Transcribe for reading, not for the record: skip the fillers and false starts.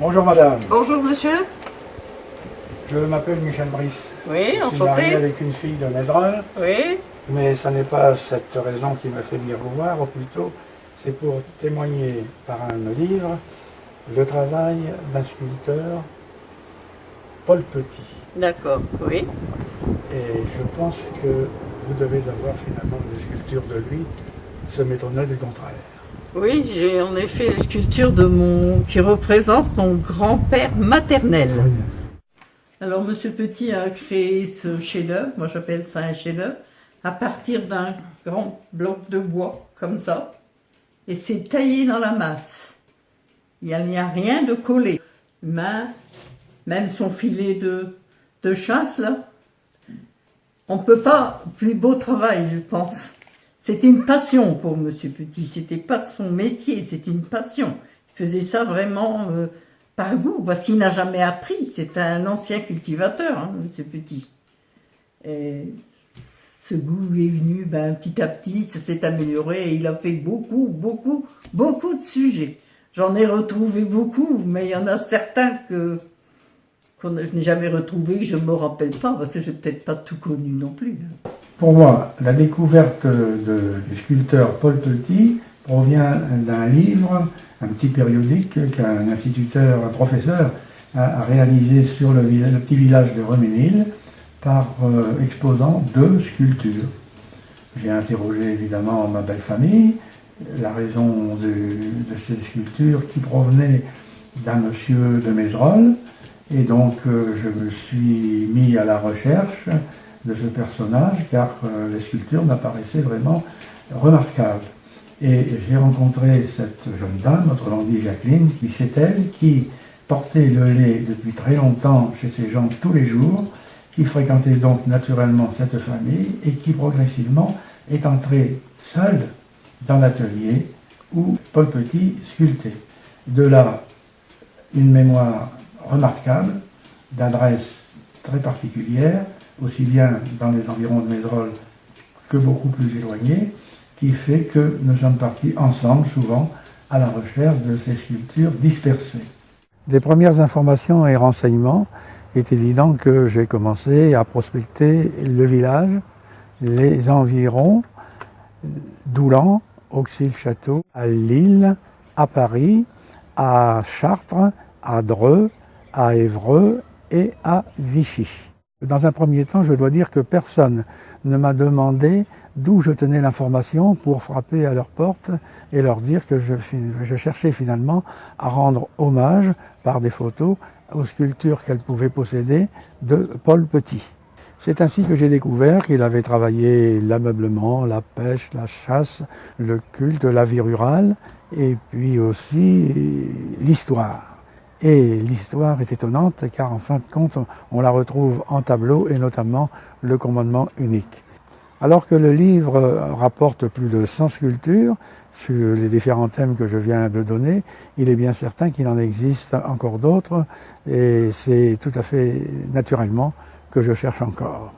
Bonjour madame. Bonjour monsieur. Je m'appelle Michel Brice. Oui, Je suis marié enchanté. avec une fille de Médrol, Oui. mais ce n'est pas cette raison qui me fait venir vous voir, ou plutôt c'est pour témoigner par un livre le travail d'un sculpteur, Paul Petit. D'accord, oui. Et je pense que vous devez avoir finalement des sculptures de lui, se m'étonnerait du contraire. Oui, j'ai en effet une sculpture qui représente mon grand-père maternel. Très bien. Alors monsieur Petit a créé ce chef-d'œuvre, moi j'appelle ça un chef-d'œuvre, à partir d'un grand bloc de bois, comme ça. Et c'est taillé dans la masse. Il n'y a rien de collé. Même son filet de chasse, là, on ne peut pas, plus beau travail, je pense. C'était une passion pour monsieur Petit, c'était pas son métier, c'était une passion. Il faisait ça vraiment par goût, parce qu'il n'a jamais appris. C'est un ancien cultivateur, hein, monsieur Petit. Et ce goût lui est venu petit à petit, ça s'est amélioré et il a fait beaucoup de sujets. J'en ai retrouvé beaucoup, mais il y en a certains que je n'ai jamais retrouvé, que je ne me rappelle pas, parce que je n'ai peut-être pas tout connu non plus. Pour moi, la découverte du sculpteur Paul Petit provient d'un livre, un petit périodique qu'un instituteur, un professeur a réalisé sur le petit village de Reménil par exposant 2 sculptures. J'ai interrogé évidemment ma belle famille, la raison de ces sculptures qui provenaient d'un monsieur de Mézerolles, et donc je me suis mis à la recherche de ce personnage car les sculptures m'apparaissaient vraiment remarquables. Et j'ai rencontré cette jeune dame, autrement dit Jacqueline, qui c'est elle qui portait le lait depuis très longtemps chez ces gens tous les jours, qui fréquentait donc naturellement cette famille et qui progressivement est entrée seule dans l'atelier où Paul Petit sculptait. De là, une mémoire remarquable, d'adresse très particulière, aussi bien dans les environs de Mézerolles que beaucoup plus éloignés, qui fait que nous sommes partis ensemble souvent à la recherche de ces sculptures dispersées. Des premières informations et renseignements, est évident que j'ai commencé à prospecter le village, les environs, d'Oulan, Auxi-le-Château, à Lille, à Paris, à Chartres, à Dreux, à Évreux et à Vichy. Dans un premier temps, je dois dire que personne ne m'a demandé d'où je tenais l'information pour frapper à leur porte et leur dire que je cherchais finalement à rendre hommage par des photos aux sculptures qu'elle pouvait posséder de Paul Petit. C'est ainsi que j'ai découvert qu'il avait travaillé l'ameublement, la pêche, la chasse, le culte, la vie rurale et puis aussi l'histoire. Et l'histoire est étonnante car en fin de compte on la retrouve en tableau et notamment le commandement unique. Alors que le livre rapporte plus de 100 sculptures sur les différents thèmes que je viens de donner, il est bien certain qu'il en existe encore d'autres et c'est tout à fait naturellement que je cherche encore.